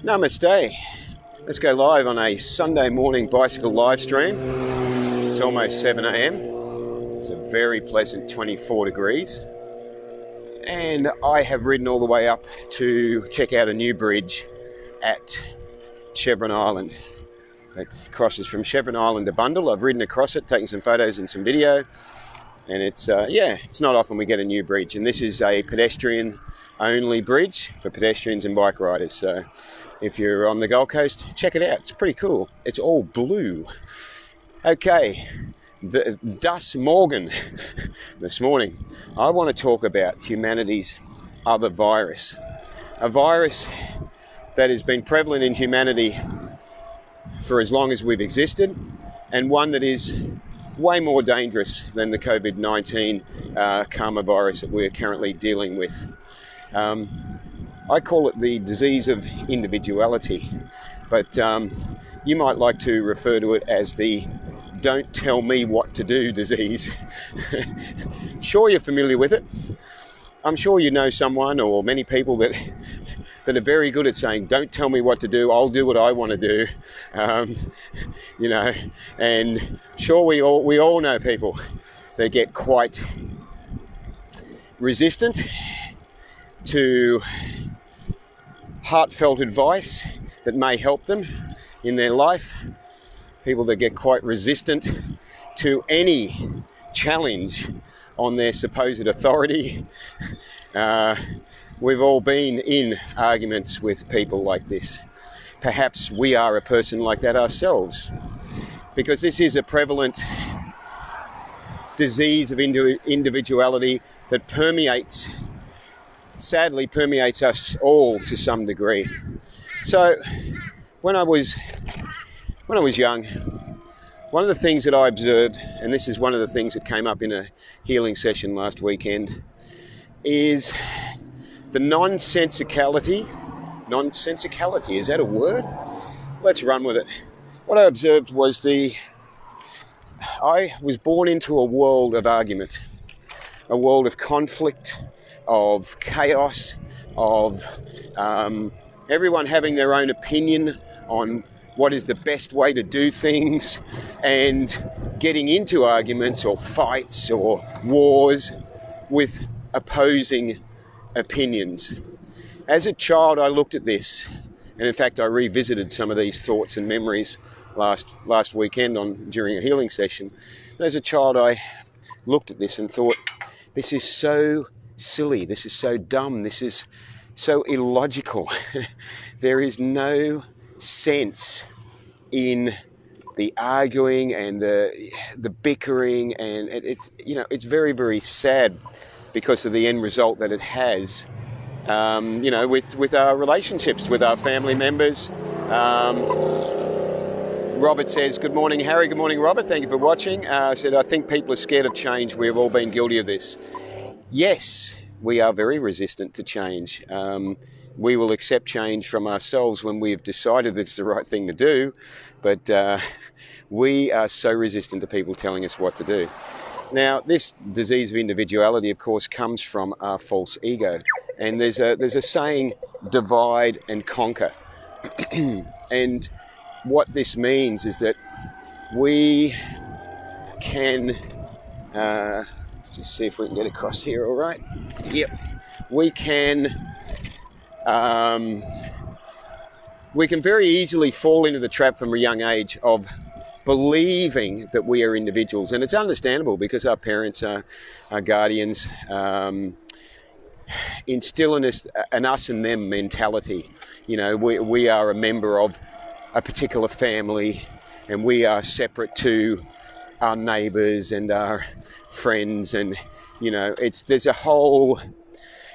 Namaste. Let's go live on a Sunday morning bicycle live stream. It's almost 7 a.m. It's a very pleasant 24 degrees. And I have ridden all the way up to check out a new bridge at Chevron Island. It crosses from Chevron Island to Bundall. I've ridden across it, taken some photos and some video. And it's not often we get a new bridge. And this is a pedestrian only bridge for pedestrians and bike riders. So if you're on the Gold Coast, check it out. It's pretty cool. It's all blue. Okay, Dus Morgan. This morning, I want to talk about humanity's other virus. A virus that has been prevalent in humanity for as long as we've existed, and one that is way more dangerous than the COVID-19 karma virus that we're currently dealing with. I call it the disease of individuality, but you might like to refer to it as the don't tell me what to do disease. I'm sure you're familiar with it. I'm sure you know someone or many people that are very good at saying, don't tell me what to do, I'll do what I want to do. And sure we all know people that get quite resistant to heartfelt advice that may help them in their life. People that get quite resistant to any challenge on their supposed authority. We've all been in arguments with people like this. Perhaps we are a person like that ourselves, because this is a prevalent disease of individuality that sadly permeates us all to some degree. So when I was young, one of the things that I observed, and this is one of the things that came up in a healing session last weekend, is the nonsensicality, is that a word? Let's run with it. What I observed was I was born into a world of argument, a world of conflict, of chaos, of everyone having their own opinion on what is the best way to do things, and getting into arguments or fights or wars with opposing opinions. As a child, I looked at this, and in fact, I revisited some of these thoughts and memories last weekend during a healing session. And as a child, I looked at this and thought, this is so silly, this is so dumb, this is so illogical. There is no sense in the arguing and the bickering, and it's very, very sad because of the end result that it has. With our relationships with our family members. Robert says, good morning, Harry. Good morning, Robert. Thank you for watching. I think people are scared of change. We've all been guilty of this. Yes, we are very resistant to change. We will accept change from ourselves when we've decided it's the right thing to do, but we are so resistant to people telling us what to do. Now, this disease of individuality, of course, comes from our false ego. And there's a saying, divide and conquer. And what this means is that we can, let's just see if we can get across here, all right? Yep. We can very easily fall into the trap from a young age of believing that we are individuals. And it's understandable because our parents, our guardians, instill in us an us and them mentality. We are a member of a particular family, and we are separate to our neighbours and our friends, and there's a whole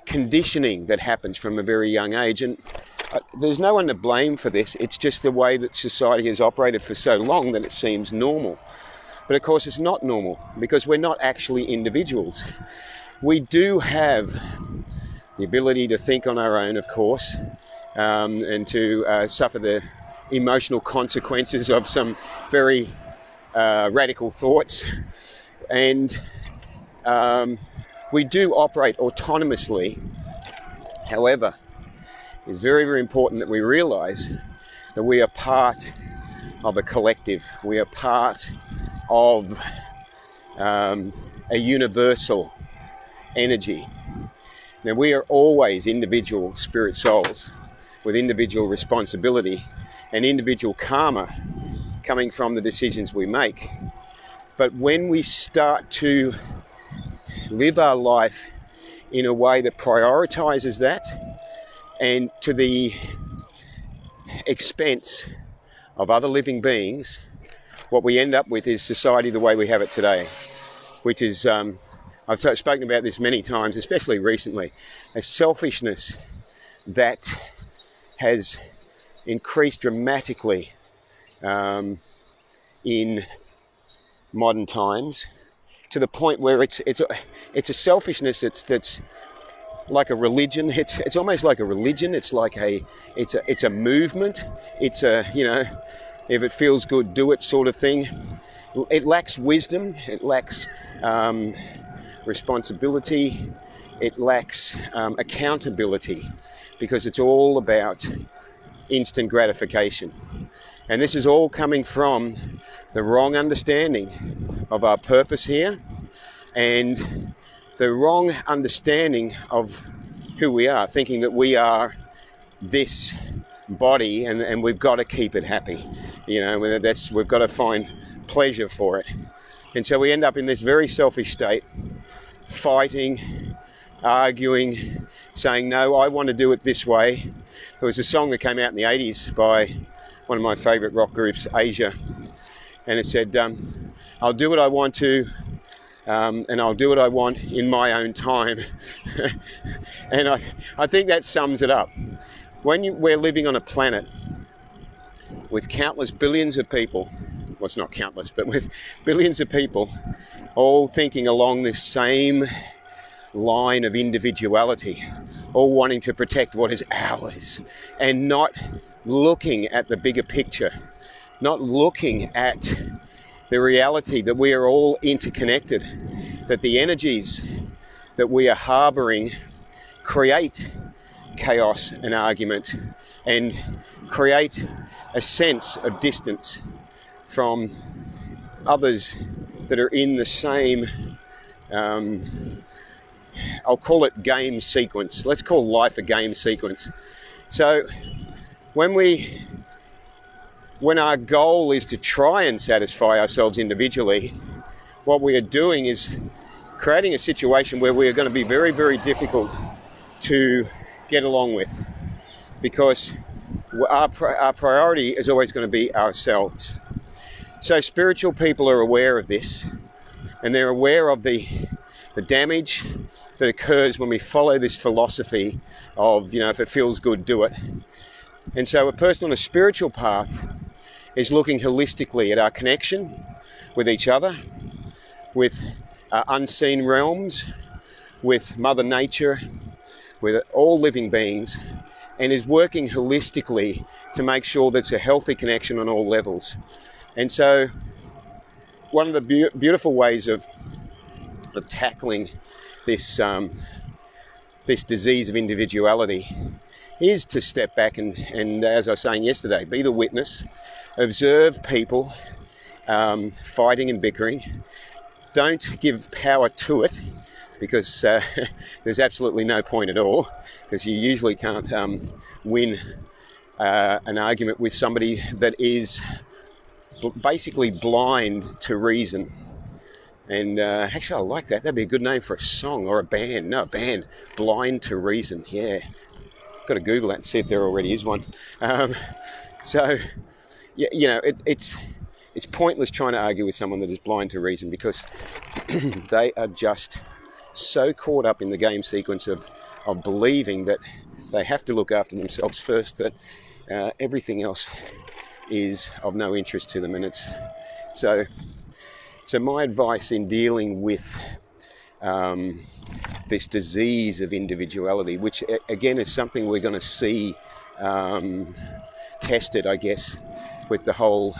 conditioning that happens from a very young age, and there's no one to blame for this. It's just the way that society has operated for so long that it seems normal. But of course it's not normal, because we're not actually individuals. We do have the ability to think on our own, of course, and to suffer the emotional consequences of some very radical thoughts. And we do operate autonomously. However, it's very, very important that we realize that we are part of a collective. We are part of a universal energy. Now, we are always individual spirit souls with individual responsibility and individual karma coming from the decisions we make. But when we start to live our life in a way that prioritizes that, and to the expense of other living beings, what we end up with is society the way we have it today, which is, I've spoken about this many times, especially recently, a selfishness that has increased dramatically in modern times, to the point where it's a selfishness that's like a religion. It's almost like a religion. It's like it's a movement. It's a, you know, if it feels good, do it sort of thing. It lacks wisdom. It lacks responsibility. It lacks accountability, because it's all about instant gratification. And this is all coming from the wrong understanding of our purpose here, and the wrong understanding of who we are, thinking that we are this body and we've got to keep it happy. You know, we've got to find pleasure for it. And so we end up in this very selfish state, fighting, arguing, saying, no, I want to do it this way. There was a song that came out in the 80s by one of my favourite rock groups, Asia, and it said, I'll do what I want to, and I'll do what I want in my own time. And I think that sums it up. When we're living on a planet with countless billions of people, well, it's not countless, but with billions of people all thinking along this same line of individuality, all wanting to protect what is ours, and not looking at the bigger picture, not looking at the reality that we are all interconnected, that the energies that we are harboring create chaos and argument, and create a sense of distance from others that are in the same, I'll call it game sequence. Let's call life a game sequence. So when our goal is to try and satisfy ourselves individually, what we are doing is creating a situation where we are going to be very, very difficult to get along with, because our priority is always going to be ourselves. So spiritual people are aware of this, and they're aware of the damage that occurs when we follow this philosophy of, you know, if it feels good, do it. And so a person on a spiritual path is looking holistically at our connection with each other, with unseen realms, with Mother Nature, with all living beings, and is working holistically to make sure that's a healthy connection on all levels. And so one of the beautiful ways of tackling this this disease of individuality is to step back and as I was saying yesterday, be the witness, observe people fighting and bickering. Don't give power to it, because there's absolutely no point at all, because you usually can't win an argument with somebody that is basically blind to reason. And actually, I like that. That'd be a good name for a song or a band. No, a band. Blind to Reason. Yeah. Got to Google that and see if there already is one. So, you know, it's pointless trying to argue with someone that is blind to reason, because they are just so caught up in the game sequence of believing that they have to look after themselves first, that everything else is of no interest to them. And it's so my advice in dealing with this disease of individuality, which again is something we're going to see tested, I guess, with the whole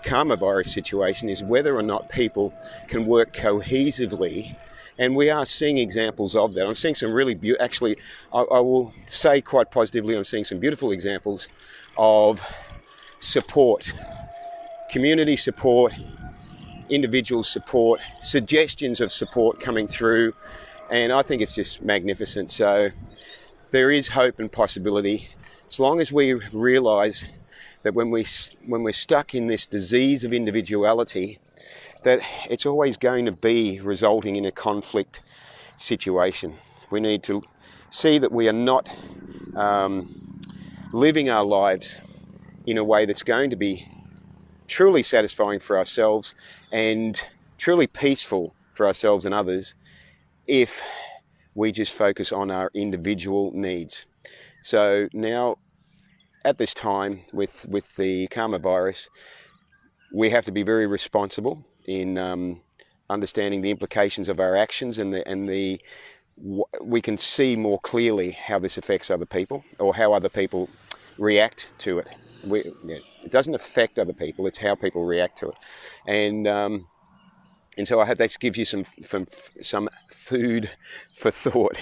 karma virus situation, is whether or not people can work cohesively And we are seeing examples of that. I'm seeing some really beautiful, actually, I will say quite positively, I'm seeing some beautiful examples of support, community support, individual support, suggestions of support coming through. And I think it's just magnificent. So there is hope and possibility, as long as we realise that when we're stuck in this disease of individuality, that it's always going to be resulting in a conflict situation. We need to see that we are not living our lives in a way that's going to be truly satisfying for ourselves and truly peaceful for ourselves and others if we just focus on our individual needs. So now, at this time with the karma virus, we have to be very responsible in understanding the implications of our actions, and we can see more clearly how this affects other people, or how other people react to it. It doesn't affect other people; it's how people react to it. And so I hope that gives you some food for thought.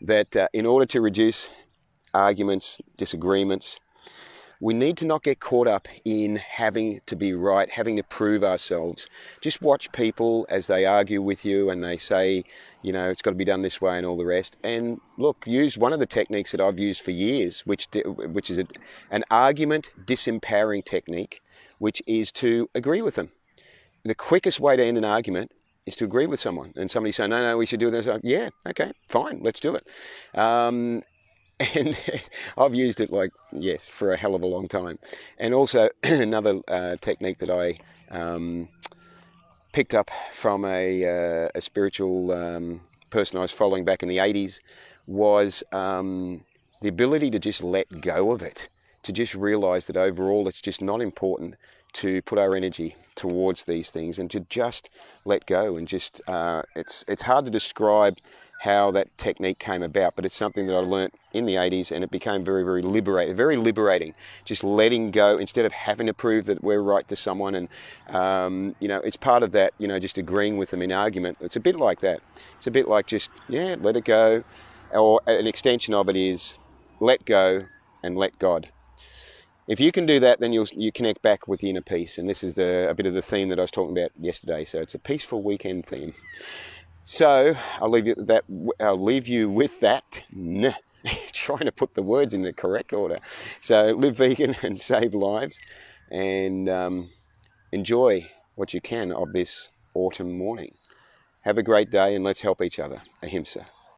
That in order to reduce arguments, disagreements, we need to not get caught up in having to be right, having to prove ourselves. Just watch people as they argue with you and they say, you know, it's got to be done this way and all the rest. And look, use one of the techniques that I've used for years, which is an argument disempowering technique, which is to agree with them. The quickest way to end an argument is to agree with someone. And somebody say, no, we should do this. Yeah, okay, fine, let's do it. And I've used it for a hell of a long time. And also another technique that I picked up from a spiritual person I was following back in the 80s was the ability to just let go of it, to just realise that overall it's just not important to put our energy towards these things, and to just let go. And just it's hard to describe how that technique came about, but it's something that I learnt in the 80s, and it became very, very liberating, just letting go instead of having to prove that we're right to someone. And it's part of that, just agreeing with them in argument. It's a bit like that. It's a bit like just let it go, or an extension of it is let go and let God. If you can do that, then you connect back with the inner peace. And this is a bit of the theme that I was talking about yesterday. So it's a peaceful weekend theme. So I'll leave you with that. Trying to put the words in the correct order. So live vegan and save lives, and enjoy what you can of this autumn morning. Have a great day, and let's help each other. Ahimsa.